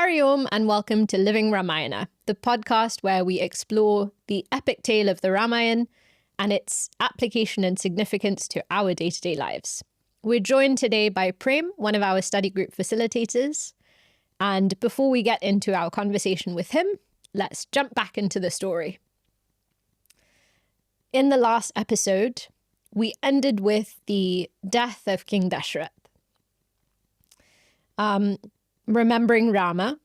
Hari Om and welcome to Living Ramayana, the podcast where we explore the epic tale of the Ramayana and its application and significance to our day-to-day lives. We're joined today by Prem, one of our study group facilitators. And before we get into our conversation with him, let's jump back into the story. In the last episode, we ended with the death of King Dasharatha. Remembering Rama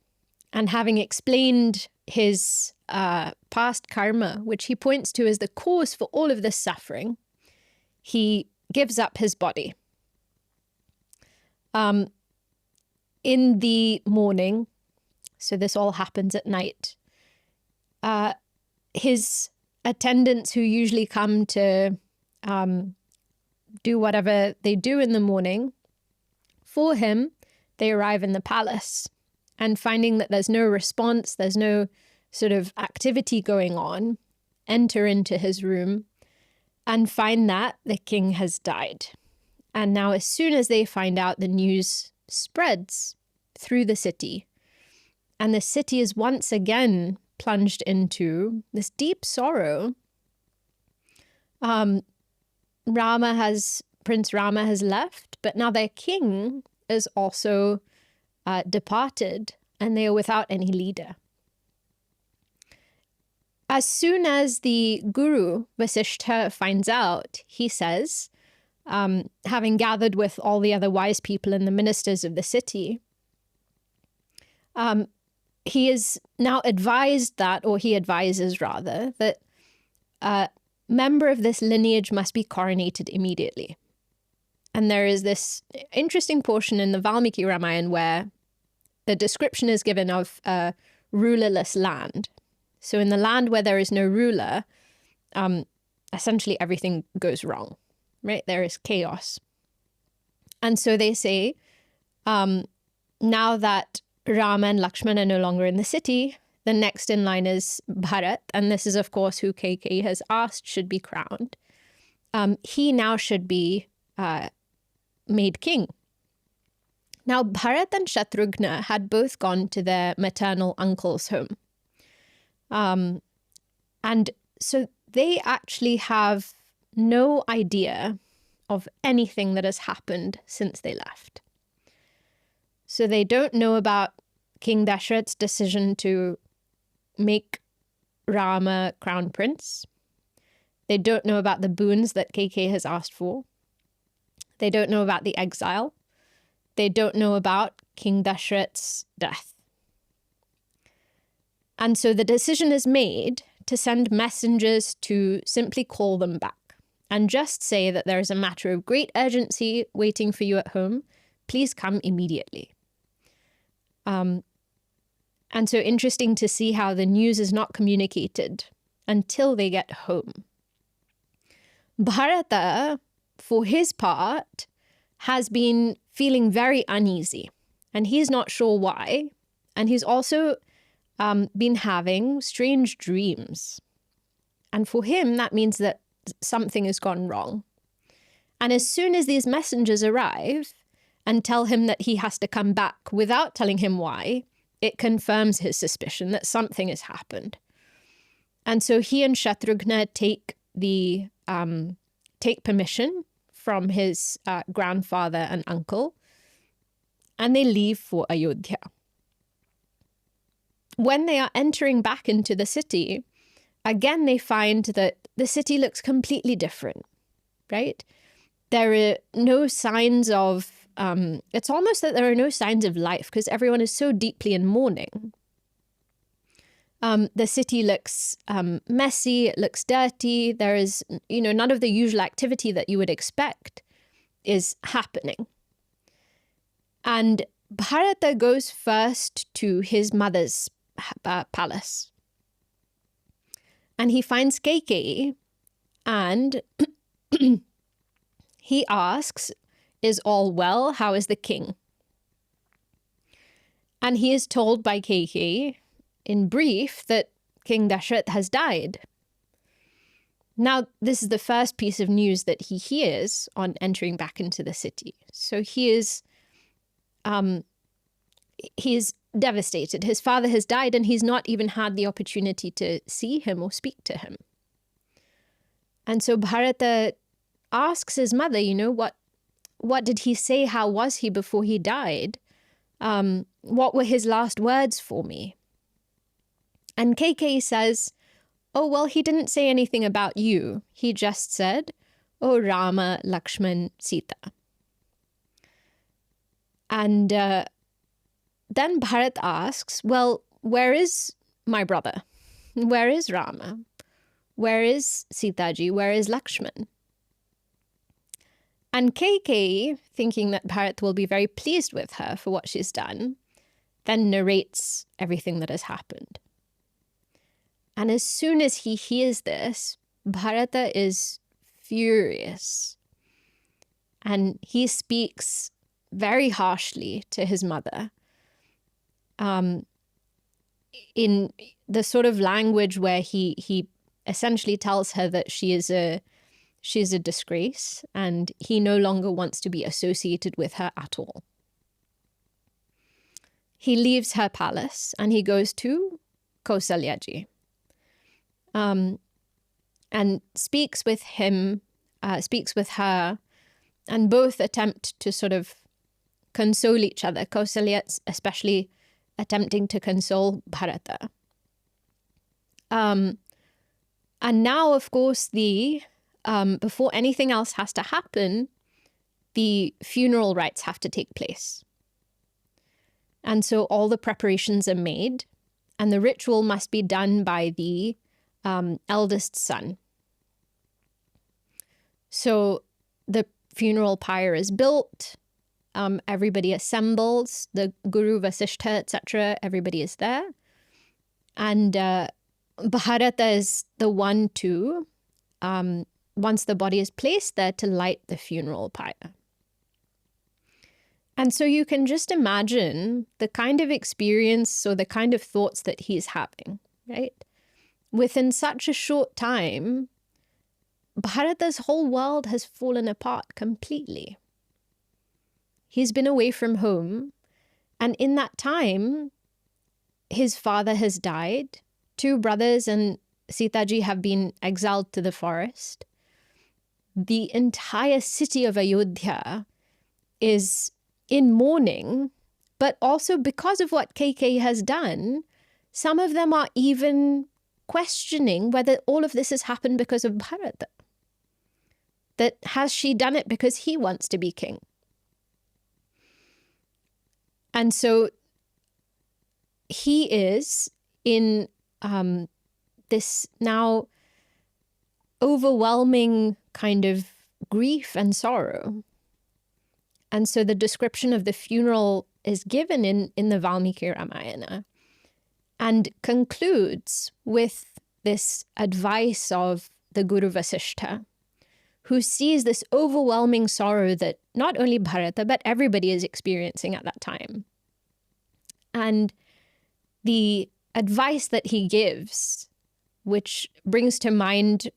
and having explained his past karma, which he points to as the cause for all of this suffering, he gives up his body. In the morning, so this all happens at night, his attendants who usually come to do whatever they do in the morning for him, they arrive in the palace and finding that there's no response, there's no sort of activity going on, enter into his room and find that the king has died. And now as soon as they find out, the news spreads through the city. And the city is once again plunged into this deep sorrow. Prince Rama has left, but now their king is also departed, and they are without any leader. As soon as the guru, Vasishtha, finds out, he says, having gathered with all the other wise people and the ministers of the city, he is now advised that, or he advises rather, that a member of this lineage must be coronated immediately. And there is this interesting portion in the Valmiki Ramayana where the description is given of a rulerless land. So in the land where there is no ruler, essentially everything goes wrong, right? There is chaos. And so they say, now that Rama and Lakshmana are no longer in the city, the next in line is Bharat. And this is, of course, who Kaikeyi has asked should be crowned. He now should be made king. Now, Bharat and Shatrughna had both gone to their maternal uncle's home. And so they actually have no idea of anything that has happened since they left. So they don't know about King Dasharatha's decision to make Rama crown prince. They don't know about the boons that Kaikeyi has asked for. They don't know about the exile. They don't know about King Dasharatha's death. And so the decision is made to send messengers to simply call them back and just say that there is a matter of great urgency waiting for you at home. Please come immediately. And so interesting to see how the news is not communicated until they get home. Bharata, for his part, has been feeling very uneasy, and he's not sure why. And he's also been having strange dreams. And for him, that means that something has gone wrong. And as soon as these messengers arrive and tell him that he has to come back without telling him why, it confirms his suspicion that something has happened. And so he and Shatrughna take permission from his grandfather and uncle, and they leave for Ayodhya. When they are entering back into the city, again, they find that the city looks completely different, right? There are no signs of, it's almost that there are no signs of life because everyone is so deeply in mourning. The city looks messy, it looks dirty. There is, none of the usual activity that you would expect is happening. And Bharata goes first to his mother's palace. And he finds Kaikeyi and he asks, "Is all well? How is the king?" And he is told by Kaikeyi, in brief, that King Dasharatha has died. Now, this is the first piece of news that he hears on entering back into the city. So he is devastated. His father has died and he's not even had the opportunity to see him or speak to him. And so Bharata asks his mother, what did he say? How was he before he died? What were his last words for me? And Kaikeyi says, oh, well, he didn't say anything about you. He just said, oh, Rama, Lakshman, Sita. And then Bharat asks, well, where is my brother? Where is Rama? Where is Sitaji? Where is Lakshman? And Kaikeyi, thinking that Bharat will be very pleased with her for what she's done, then narrates everything that has happened. And as soon as he hears this, Bharata is furious. And he speaks very harshly to his mother in the sort of language where he essentially tells her that she is a disgrace and he no longer wants to be associated with her at all. He leaves her palace and he goes to Kausalyaji and speaks with her, and both attempt to sort of console each other. Kausalya especially attempting to console Bharata. And now, of course, before anything else has to happen, the funeral rites have to take place. And so all the preparations are made, and the ritual must be done by the eldest son. So the funeral pyre is built, everybody assembles, the Guru, Vasishtha, etc., everybody is there. And Bharata is the one to, once the body is placed there, to light the funeral pyre. And so you can just imagine the kind of experience or the kind of thoughts that he's having, right? Within such a short time, Bharata's whole world has fallen apart completely. He's been away from home, and in that time, his father has died. 2 brothers and Sitaji have been exiled to the forest. The entire city of Ayodhya is in mourning, but also because of what Kaikeyi has done, some of them are even questioning whether all of this has happened because of Bharata. That has she done it because he wants to be king? And so he is in this now overwhelming kind of grief and sorrow. And so the description of the funeral is given in the Valmiki Ramayana and concludes with this advice of the Guru Vasishtha, who sees this overwhelming sorrow that not only Bharata, but everybody is experiencing at that time. And the advice that he gives, which brings to mind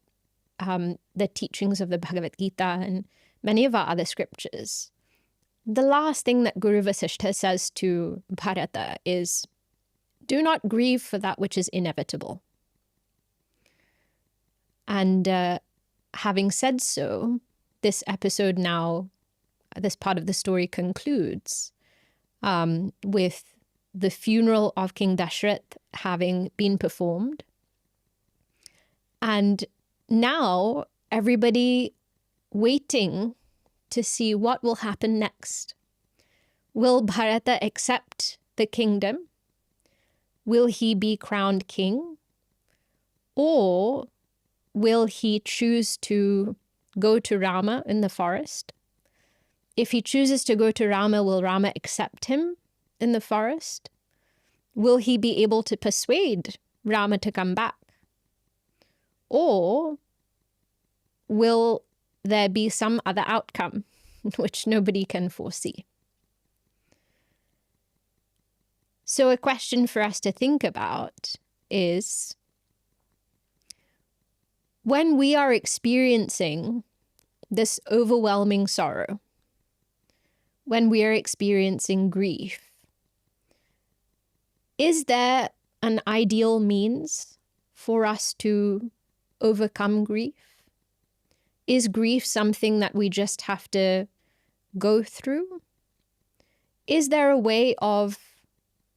the teachings of the Bhagavad Gita and many of our other scriptures, the last thing that Guru Vasishtha says to Bharata is, do not grieve for that which is inevitable. And having said so, this episode now, this part of the story concludes with the funeral of King Dasharatha having been performed. And now everybody waiting to see what will happen next. Will Bharata accept the kingdom? Will he be crowned king? Or will he choose to go to Rama in the forest? If he chooses to go to Rama, will Rama accept him in the forest? Will he be able to persuade Rama to come back? Or will there be some other outcome which nobody can foresee? So a question for us to think about is, when we are experiencing this overwhelming sorrow, when we are experiencing grief, Is there an ideal means for us to overcome grief? Is grief something that we just have to go through? Is there a way of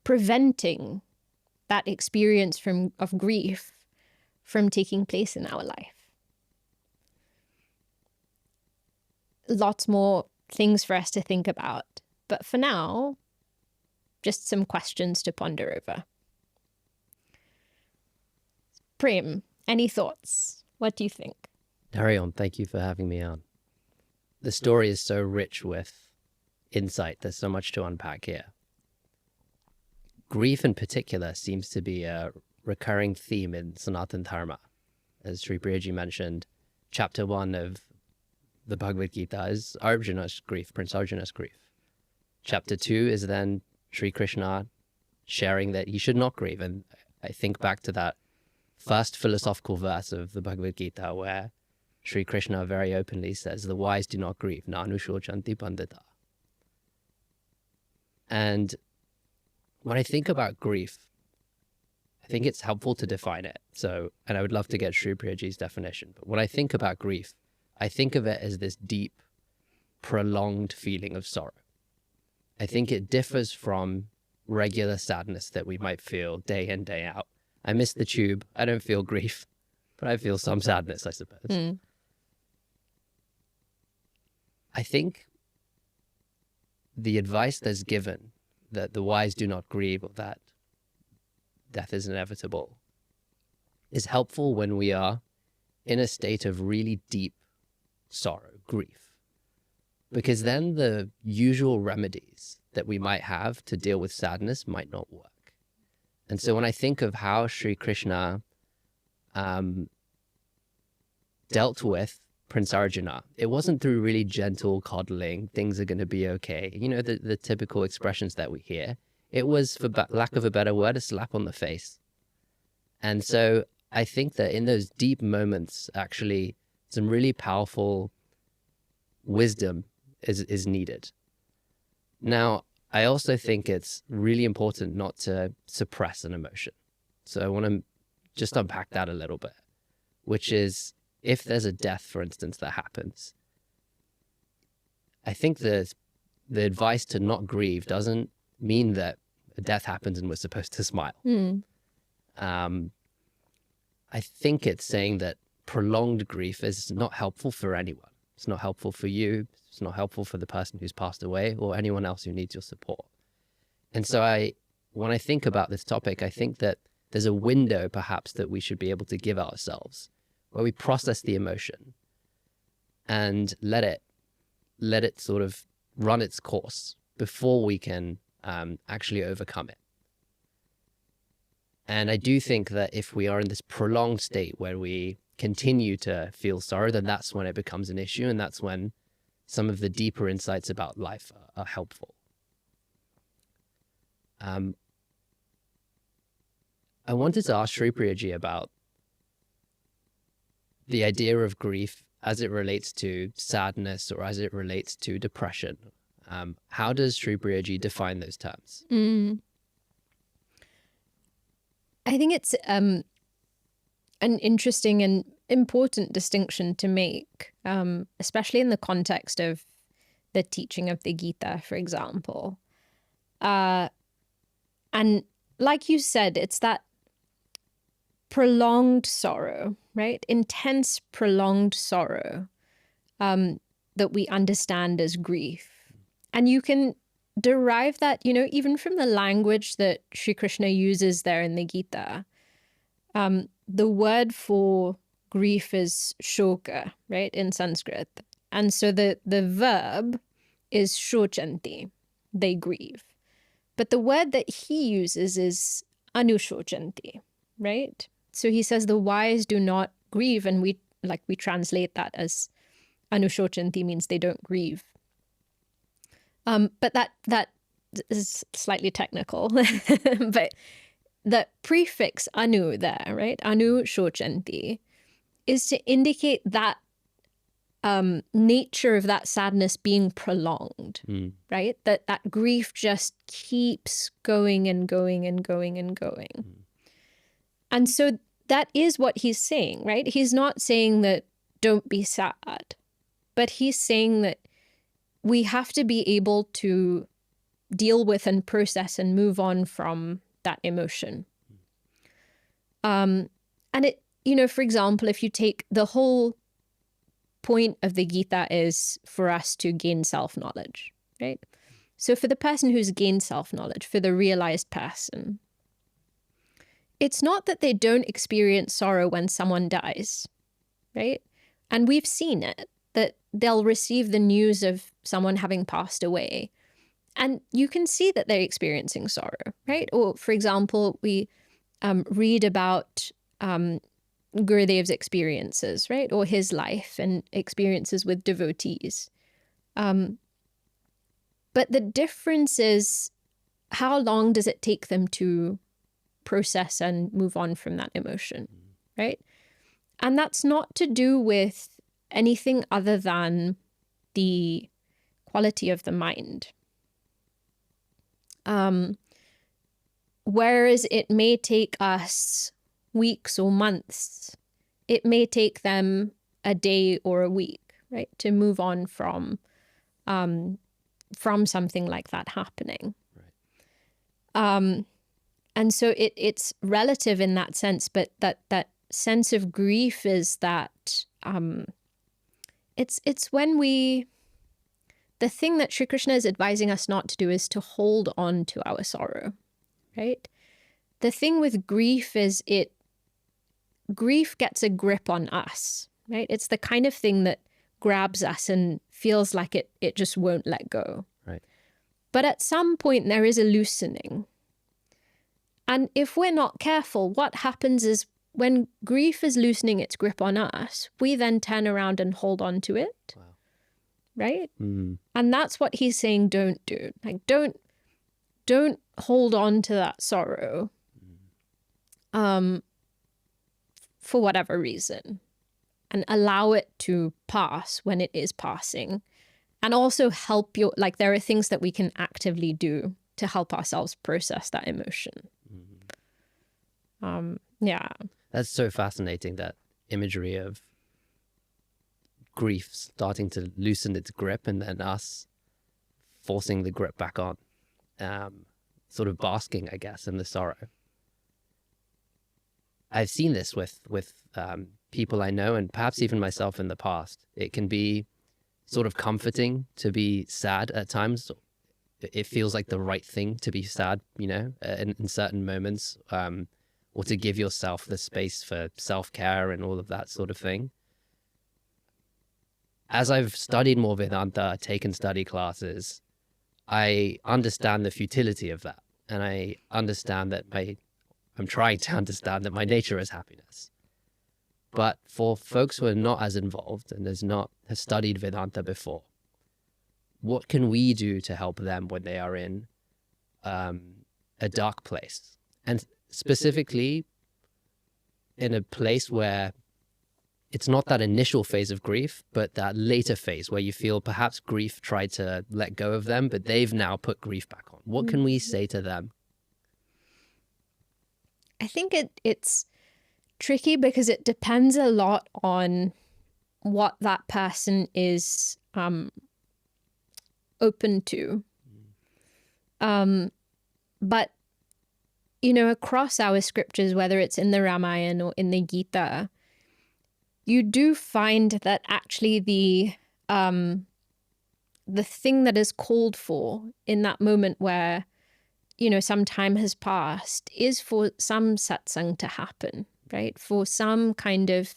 preventing that experience of grief from taking place in our life? Lots more things for us to think about. But for now, just some questions to ponder over. Prem, any thoughts? What do you think? Narayan, thank you for having me on. The story is so rich with insight. There's so much to unpack here. Grief in particular seems to be a recurring theme in Sanatana Dharma. As Shripriya mentioned, chapter 1 of the Bhagavad Gita is Arjuna's grief, Prince Arjuna's grief. Chapter 2 is then Sri Krishna sharing that he should not grieve. And I think back to that first philosophical verse of the Bhagavad Gita where Sri Krishna very openly says, the wise do not grieve, na anushocanti pandita. And when I think about grief, I think it's helpful to define it. So, and I would love to get Shripriyaji's definition. But when I think about grief, I think of it as this deep, prolonged feeling of sorrow. I think it differs from regular sadness that we might feel day in, day out. I miss the tube. I don't feel grief, but I feel some sadness, I suppose. I think the advice that's given, that the wise do not grieve or that death is inevitable, is helpful when we are in a state of really deep sorrow, grief. Because then the usual remedies that we might have to deal with sadness might not work. And so when I think of how Sri Krishna dealt with Prince Arjuna, it wasn't through really gentle coddling, things are going to be okay, you know, the typical expressions that we hear. It was, for lack of a better word, a slap on the face. And so I think that in those deep moments, actually, some really powerful wisdom is needed. Now, I also think it's really important not to suppress an emotion. So I want to just unpack that a little bit, which is if there's a death, for instance, that happens, I think the advice to not grieve doesn't mean that a death happens and we're supposed to smile. I think it's saying that prolonged grief is not helpful for anyone. It's not helpful for you. It's not helpful for the person who's passed away or anyone else who needs your support. And so when I think about this topic, I think that there's a window perhaps that we should be able to give ourselves where we process the emotion and let it sort of run its course before we can actually overcome it. And I do think that if we are in this prolonged state where we continue to feel sorrow, then that's when it becomes an issue, and that's when some of the deeper insights about life are helpful. I wanted to ask Shripriyaji about the idea of grief as it relates to sadness or as it relates to depression. How does Shripriyaji define those terms? I think it's an interesting and important distinction to make, especially in the context of the teaching of the Gita, for example. And like you said, it's that prolonged sorrow, right? Intense, prolonged sorrow that we understand as grief. And you can derive that, even from the language that Sri Krishna uses there in the Gita. The word for grief is shoka, right, in Sanskrit. And so the verb is shochanti, they grieve. But the word that he uses is anushocanti, right? So he says the wise do not grieve, and we translate that as anushocanti means they don't grieve. But that is slightly technical. But the prefix anu there, right? Anu shochanti is to indicate that nature of that sadness being prolonged, right? That grief just keeps going and going and going and going. And so that is what he's saying, right? He's not saying that don't be sad, but he's saying that we have to be able to deal with and process and move on from that emotion. And it, for example, if you take the whole point of the Gita is for us to gain self-knowledge, right? So for the person who's gained self-knowledge, for the realized person, it's not that they don't experience sorrow when someone dies, right? And we've seen it, that they'll receive the news of someone having passed away, and you can see that they're experiencing sorrow, right? Or, for example, we read about Gurudev's experiences, right? Or his life and experiences with devotees. But the difference is, how long does it take them to process and move on from that emotion, right? And that's not to do with anything other than the quality of the mind. Whereas it may take us weeks or months, it may take them a day or a week, right, to move on from something like that happening. Right. And so it's relative in that sense, but that sense of grief is that it's when the thing that Sri Krishna is advising us not to do is to hold on to our sorrow, right? The thing with grief is grief gets a grip on us, right? It's the kind of thing that grabs us and feels like it just won't let go. Right. But at some point there is a loosening. And if we're not careful, what happens is when grief is loosening its grip on us, we then turn around and hold on to it. Wow. Right? And that's what he's saying don't do. Like, don't hold on to that sorrow for whatever reason, and allow it to pass when it is passing. And also help there are things that we can actively do to help ourselves process that emotion. Yeah. That's so fascinating, that imagery of grief starting to loosen its grip and then us forcing the grip back on, sort of basking, I guess, in the sorrow. I've seen this with people I know, and perhaps even myself in the past. It can be sort of comforting to be sad at times. It feels like the right thing to be sad, in certain moments, or to give yourself the space for self-care and all of that sort of thing. As I've studied more Vedanta, taken study classes, I understand the futility of that. And I understand that I'm trying to understand that my nature is happiness. But for folks who are not as involved and has studied Vedanta before, what can we do to help them when they are in a dark place? And specifically in a place where it's not that initial phase of grief, but that later phase where you feel perhaps grief tried to let go of them, but they've now put grief back on. What can we say to them? I think it's tricky because it depends a lot on what that person is open to. But, across our scriptures, whether it's in the Ramayana or in the Gita, you do find that actually the thing that is called for in that moment where, some time has passed is for some satsang to happen, right? For some kind of,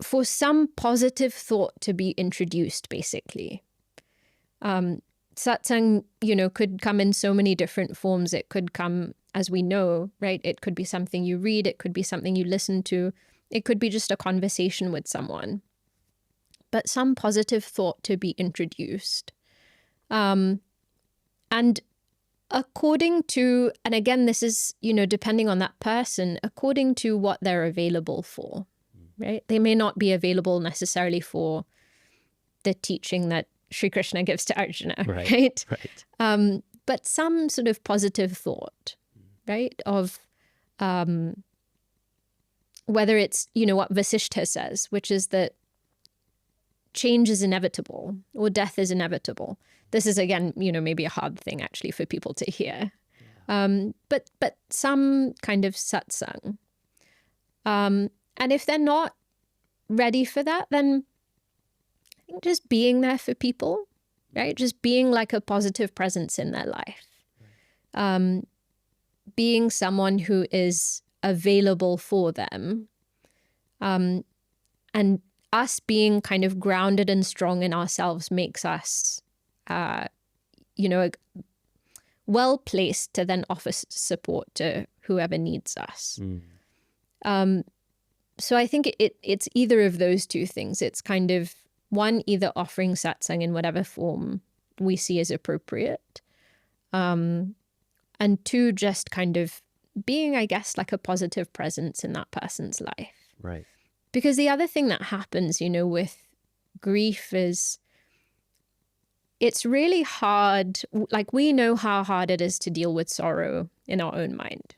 for some positive thought to be introduced, basically. Satsang, could come in so many different forms. It could come, as we know, right? It could be something you read. It could be something you listen to. It could be just a conversation with someone. But some positive thought to be introduced. And according to, and again, this is, depending on that person, according to what they're available for, right? They may not be available necessarily for the teaching that Sri Krishna gives to Arjuna, right? Right. But some sort of positive thought, right? Of whether it's, what Vasishtha says, which is that change is inevitable or death is inevitable. This is, again, maybe a hard thing actually for people to hear. But some kind of satsang. And if they're not ready for that, then I think just being there for people, right? Just being like a positive presence in their life. Being someone who is available for them. And us being kind of grounded and strong in ourselves makes us, well placed to then offer support to whoever needs us. So I think it's either of those two things. It's kind of, one, either offering satsang in whatever form we see as appropriate. And two, just kind of being, I guess, like a positive presence in that person's life. Right. Because the other thing that happens, with grief is it's really hard. Like, we know how hard it is to deal with sorrow in our own mind.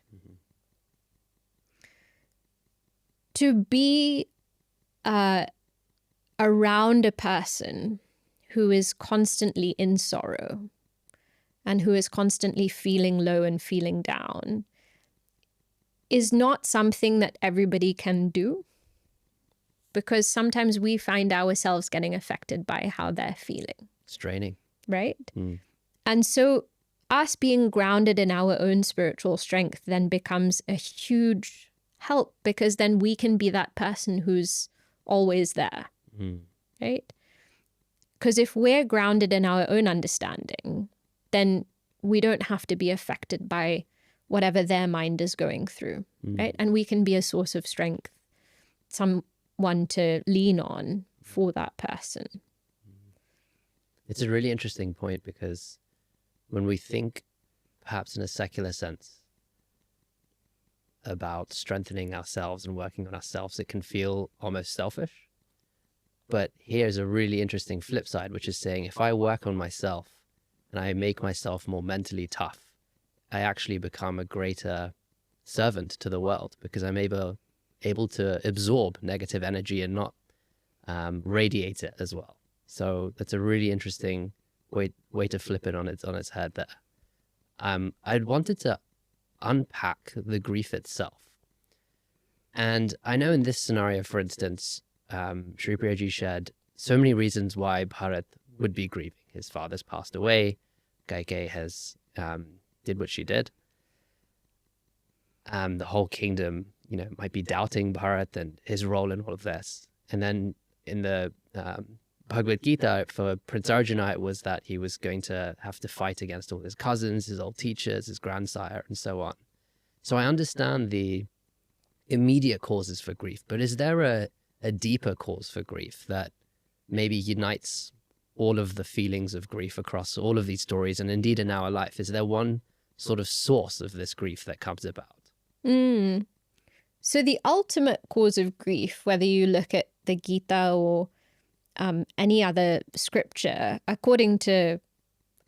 To be around a person who is constantly in sorrow and who is constantly feeling low and feeling down is not something that everybody can do, because sometimes we find ourselves getting affected by how they're feeling. Straining. Right? And so us being grounded in our own spiritual strength then becomes a huge help, because then we can be that person who's always there. Right? Because if we're grounded in our own understanding, then we don't have to be affected by whatever their mind is going through, right? And we can be a source of strength, someone to lean on for that person. It's a really interesting point, because when we think, perhaps in a secular sense, about strengthening ourselves and working on ourselves, it can feel almost selfish. But here's a really interesting flip side, which is saying, if I work on myself and I make myself more mentally tough, I actually become a greater servant to the world, because I'm able to absorb negative energy and not radiate it as well. So that's a really interesting way to flip it on its head there. I wanted to unpack the grief itself. And I know in this scenario, for instance, Shripriyaji shared so many reasons why Bharat would be grieving. His father's passed away. Kaikeyi has did what she did. The whole kingdom, might be doubting Bharat and his role in all of this. And then in the Bhagavad Gita, for Prince Arjuna, it was that he was going to have to fight against all his cousins, his old teachers, his grandsire, and so on. So I understand the immediate causes for grief, but is there a deeper cause for grief that maybe unites all of the feelings of grief across all of these stories, and indeed in our life? Is there one sort of source of this grief that comes about? So the ultimate cause of grief, whether you look at the Gita or any other scripture, according to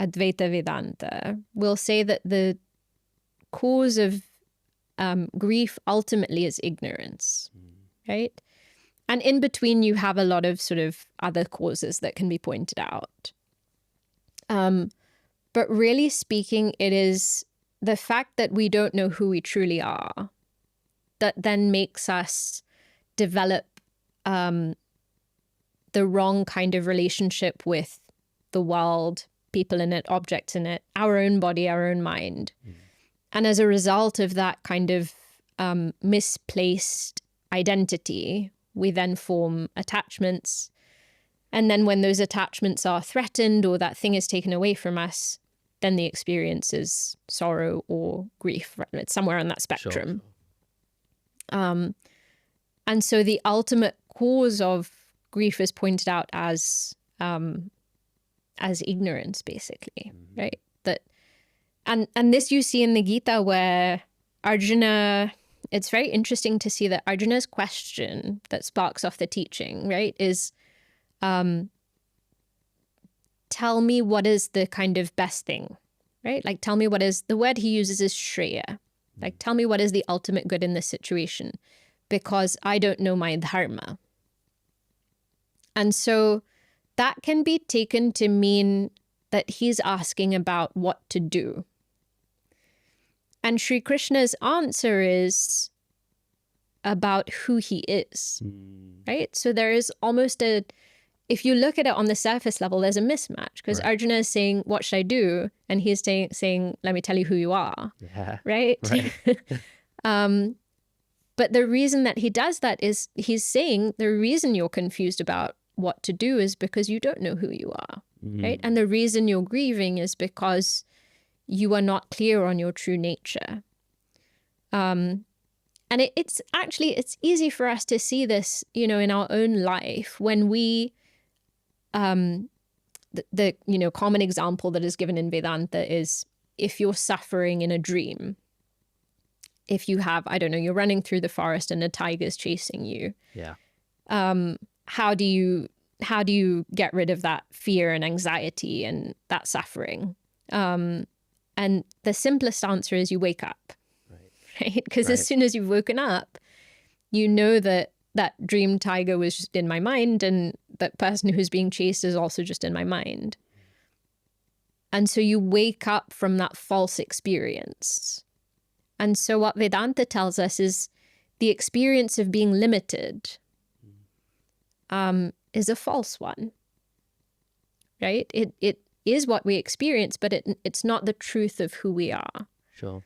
Advaita Vedanta, will say that the cause of grief ultimately is ignorance, right? And in between, you have a lot of sort of other causes that can be pointed out. But really speaking, it is the fact that we don't know who we truly are that then makes us develop the wrong kind of relationship with the world, people in it, objects in it, our own body, our own mind. And as a result of that kind of misplaced identity, we then form attachments. And then when those attachments are threatened or that thing is taken away from us, then the experience is sorrow or grief. Right? It's somewhere on that spectrum. Sure. And so the ultimate cause of grief is pointed out as ignorance, basically, right? That, and this you see in the Gita, where Arjuna it's very interesting to see that Arjuna's question that sparks off the teaching, right, is tell me what is the kind of best thing, right? Like, tell me what is, the word he uses is Shreya. Like, tell me what is the ultimate good in this situation, because I don't know my dharma. And so that can be taken to mean that he's asking about what to do. And Sri Krishna's answer is about who he is, right? So there is almost a, if you look at it on the surface level, there's a mismatch, because Right. Arjuna is saying, what should I do? And he's saying, let me tell you who you are, Yeah. right? Right. But the reason that he does that is he's saying the reason you're confused about what to do is because you don't know who you are, right? And the reason you're grieving is because you are not clear on your true nature. And it's actually, it's easy for us to see this, you know, in our own life when we, the you know, common example that is given in Vedanta is if you're suffering in a dream, if you have, I don't know, you're running through the forest and a tiger's chasing you. Yeah. How do you get rid of that fear and anxiety and that suffering? And the simplest answer is you wake up, right? Because as soon as you've woken up, you know that that dream tiger was just in my mind, and that person who's being chased is also just in my mind. And so you wake up from that false experience. And so what Vedanta tells us is the experience of being limited is a false one, right? It is what we experience, but it's not the truth of who we are. Sure.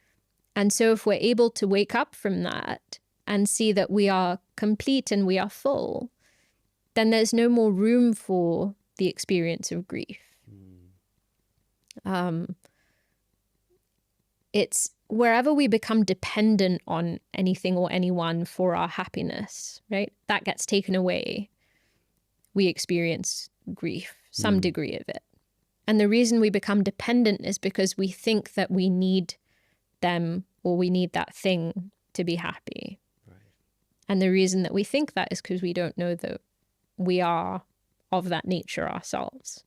And so if we're able to wake up from that and see that we are complete and we are full, then there's no more room for the experience of grief. It's wherever we become dependent on anything or anyone for our happiness, right? That gets taken away. We experience grief, some degree of it. And the reason we become dependent is because we think that we need them or we need that thing to be happy. Right. And the reason that we think that is because we don't know that we are of that nature ourselves,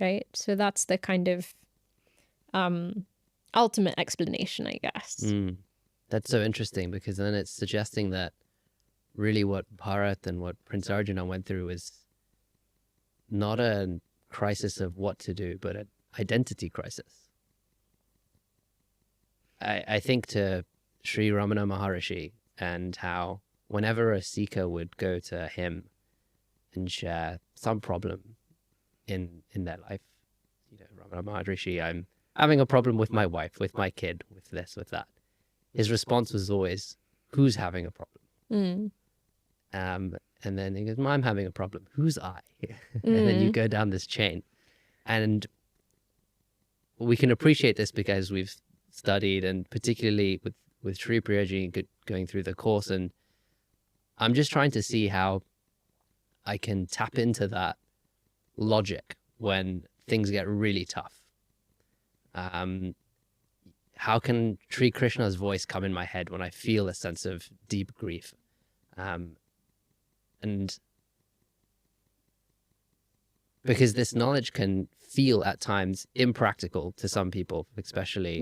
right? So that's the kind of ultimate explanation, I guess. That's so interesting, because then it's suggesting that really what Bharat and what Prince Arjuna went through is not a crisis of what to do, but an identity crisis. I think to Sri Ramana Maharishi, and how whenever a seeker would go to him and share some problem in their life, you know, Ramana Maharishi, I'm having a problem with my wife, with my kid, with this, with that. His response was always, who's having a problem? And then he goes, I'm having a problem. Who's I? And then you go down this chain. And we can appreciate this because we've studied, and particularly with Shripriyaji going through the course. And I'm just trying to see how I can tap into that logic when things get really tough. How can Sri Krishna's voice come in my head when I feel a sense of deep grief? And because this knowledge can feel at times impractical to some people, especially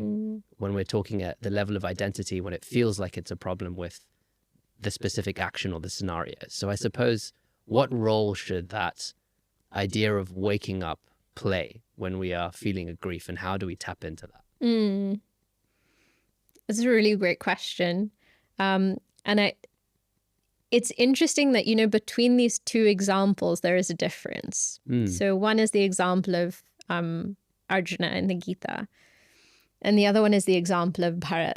when we're talking at the level of identity, when it feels like it's a problem with the specific action or the scenario. So I suppose, what role should that idea of waking up play when we are feeling a grief, and how do we tap into that? That's a really great question. And it's interesting that, you know, between these two examples, there is a difference. So one is the example of Arjuna in the Gita, and the other one is the example of Bharat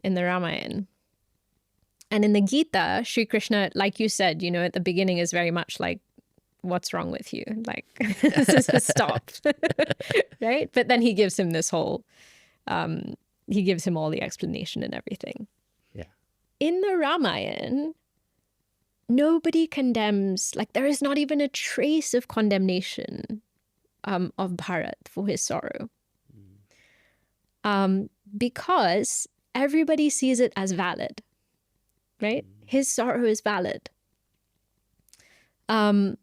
in the Ramayana. And in the Gita, Sri Krishna, like you said, you know, at the beginning is very much like, what's wrong with you? Like, stop, right? But then he gives him this whole, he gives him all the explanation and everything. Yeah. In the Ramayana, nobody condemns, like there is not even a trace of condemnation of Bharat for his sorrow. Because everybody sees it as valid. right? His sorrow is valid. And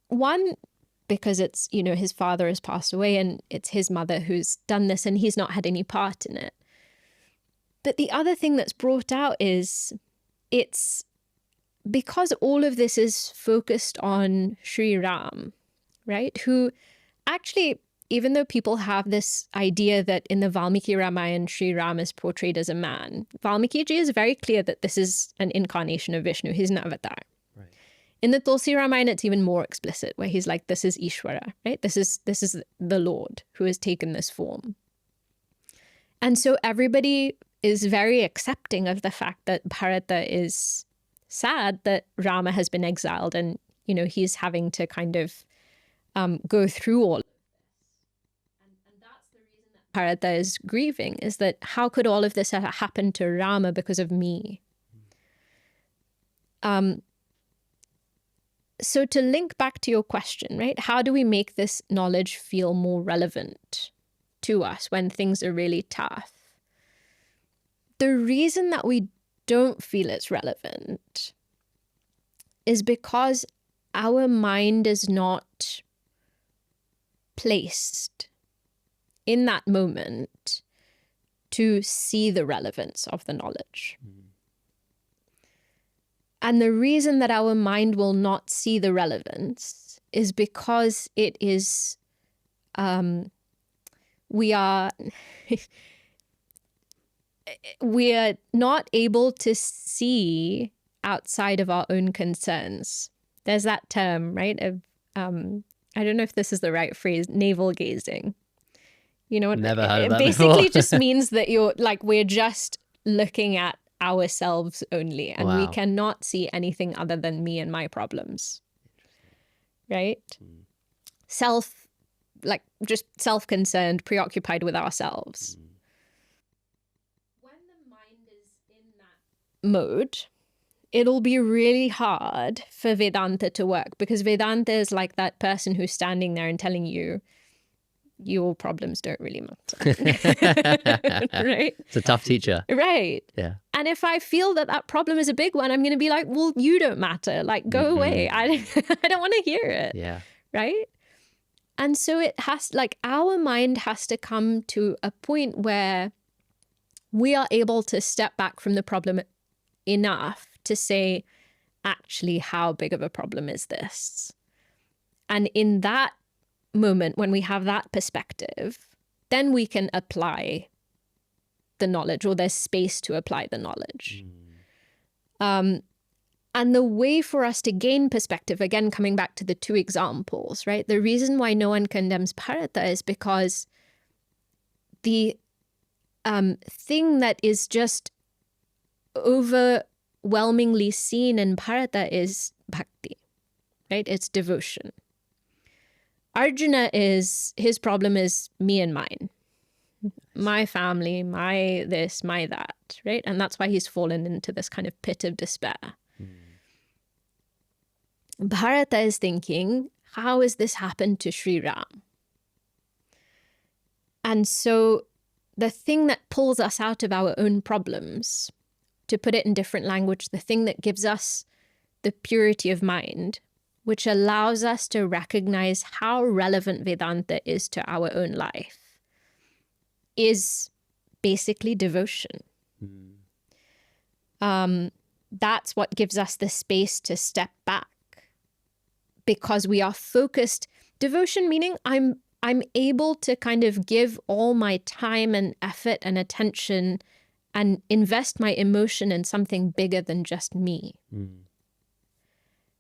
one, because it's, his father has passed away and it's his mother who's done this and he's not had any part in it. But the other thing that's brought out is it's because all of this is focused on Sri Ram, right? Who actually, even though people have this idea that in the Valmiki Ramayana, Sri Ram is portrayed as a man, Valmiki Ji is very clear that this is an incarnation of Vishnu. He's an avatar. Right. In the Tulsi Ramayana, it's even more explicit, where he's like, this is Ishvara, right? This is the Lord who has taken this form. And so everybody is very accepting of the fact that Bharata is sad that Rama has been exiled and, he's having to kind of go through all of this. And that's the reason that Bharata is grieving, is that how could all of this have happened to Rama because of me? So to link back to your question, right? How do we make this knowledge feel more relevant to us when things are really tough? The reason that we don't feel it's relevant is because our mind is not placed in that moment to see the relevance of the knowledge. And the reason that our mind will not see the relevance is because it is, we are not able to see outside of our own concerns. There's that term, right? Of, I don't know if this is the right phrase, navel gazing. You know what? Never heard of that basically before. just means that we're just looking at ourselves only, and we Wow. cannot see anything other than me and my problems. Right? Just self-concerned, preoccupied with ourselves. When the mind is in that mode, it'll be really hard for Vedanta to work, because Vedanta is like that person who's standing there and telling you your problems don't really matter. Right? It's a tough teacher. Right. Yeah. And if I feel that problem is a big one, I'm going to be like, well, you don't matter. Like, go away. I don't want to hear it. Yeah. Right? And so it has, our mind has to come to a point where we are able to step back from the problem enough to say, actually, how big of a problem is this? And in that moment, when we have that perspective, then we can apply the knowledge, or there's space to apply the knowledge. And the way for us to gain perspective, again, coming back to the two examples, right? The reason why no one condemns Bharata is because the thing that is just overwhelmingly seen in Bharata is bhakti, right? It's devotion. Arjuna his problem is me and mine. My family, my this, my that, right? And that's why he's fallen into this kind of pit of despair. Bharata is thinking, how has this happened to Sri Ram? And so the thing that pulls us out of our own problems, to put it in different language, the thing that gives us the purity of mind, which allows us to recognize how relevant Vedanta is to our own life, is basically devotion. That's what gives us the space to step back, because we are focused. Devotion meaning I'm able to kind of give all my time and effort and attention and invest my emotion in something bigger than just me.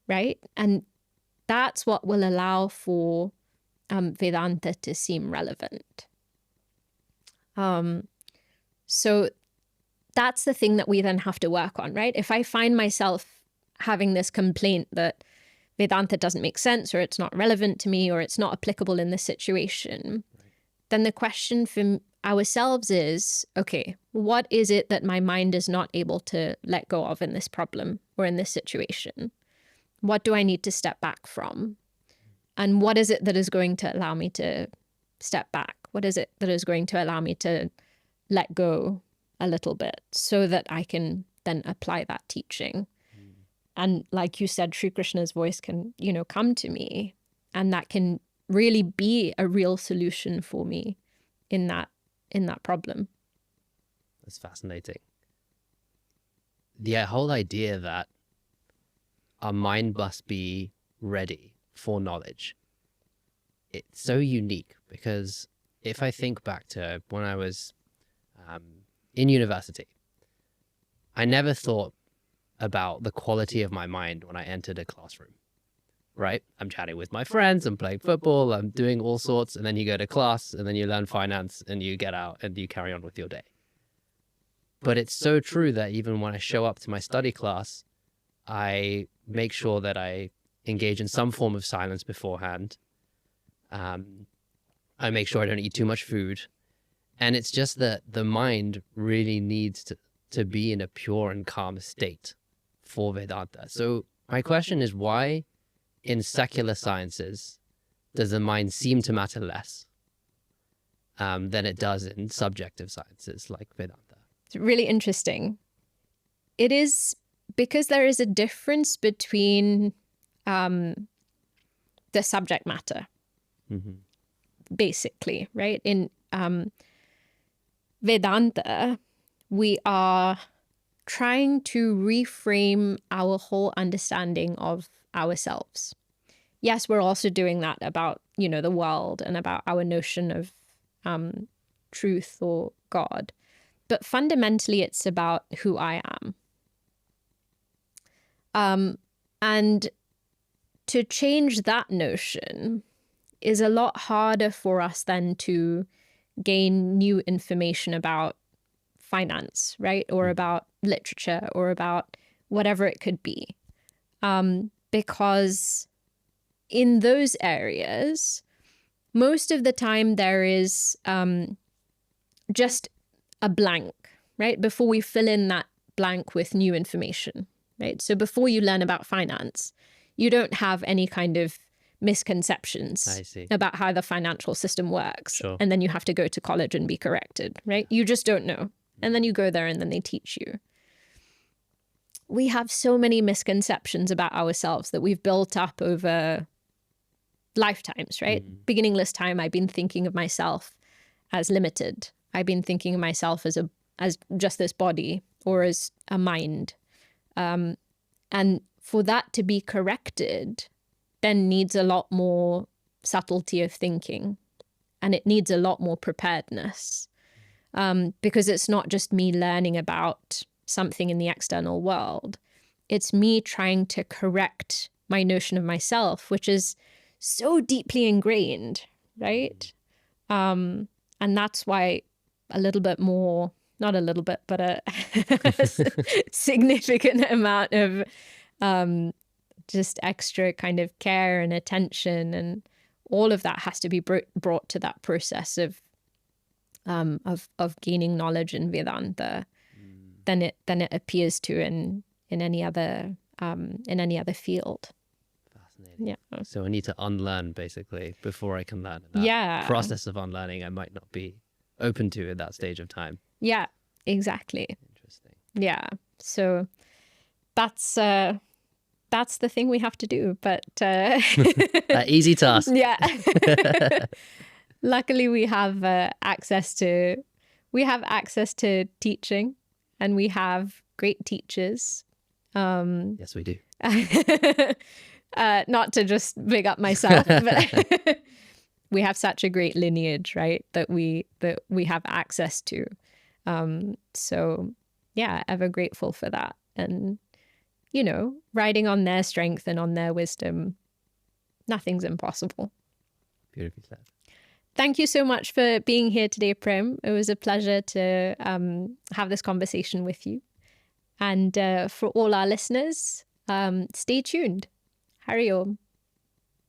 Right? And that's what will allow for Vedanta to seem relevant. So that's the thing that we then have to work on, right? If I find myself having this complaint that Vedanta doesn't make sense, or it's not relevant to me, or it's not applicable in this situation, then the question for ourselves is, okay, what is it that my mind is not able to let go of in this problem or in this situation? What do I need to step back from? And what is it that is going to allow me to step back? What is it that is going to allow me to let go a little bit so that I can then apply that teaching. And like you said, Sri Krishna's voice can, come to me, and that can really be a real solution for me in that problem. That's fascinating. The whole idea that our mind must be ready for knowledge. It's so unique, because if I think back to when I was in university, I never thought about the quality of my mind when I entered a classroom, right? I'm chatting with my friends, I'm playing football, I'm doing all sorts, and then you go to class, and then you learn finance, and you get out, and you carry on with your day. But it's so true that even when I show up to my study class, I make sure that I engage in some form of silence beforehand. I make sure I don't eat too much food. And it's just that the mind really needs to be in a pure and calm state for Vedanta. So my question is, why in secular sciences does the mind seem to matter less than it does in subjective sciences like Vedanta? It's really interesting. It is because there is a difference between the subject matter, basically, right? In Vedanta, we are trying to reframe our whole understanding of ourselves. Yes, we're also doing that about, the world and about our notion of truth or God. But fundamentally, it's about who I am. And to change that notion is a lot harder for us than to gain new information about finance, right? Or about literature, or about whatever it could be. Because in those areas, most of the time there is just a blank, right? Before we fill in that blank with new information, right? So before you learn about finance, you don't have any kind of misconceptions about how the financial system works. Sure. And then you have to go to college and be corrected, right? You just don't know. And then you go there and then they teach you. We have so many misconceptions about ourselves that we've built up over lifetimes, right? Beginningless time, I've been thinking of myself as limited. I've been thinking of myself as just this body, or as a mind. And for that to be corrected then needs a lot more subtlety of thinking, and it needs a lot more preparedness, because it's not just me learning about something in the external world. It's me trying to correct my notion of myself, which is so deeply ingrained, right? And that's why a little bit more, not a little bit, but a significant amount of just extra kind of care and attention and all of that has to be brought to that process of gaining knowledge in Vedanta than it appears to in any other field. Fascinating. Yeah. So I need to unlearn basically before I can learn. And that process of unlearning I might not be open to at that stage of time. Yeah, exactly. Interesting. Yeah. So that's the thing we have to do, but That easy task. Yeah. Luckily we have access to teaching, and we have great teachers. Yes, we do. Not to just big up myself, but we have such a great lineage, right? That we have access to. So yeah, ever grateful for that. And riding on their strength and on their wisdom, nothing's impossible. Beautifully said. Thank you so much for being here today, Prem. It was a pleasure to have this conversation with you. And for all our listeners, stay tuned. Hari Om.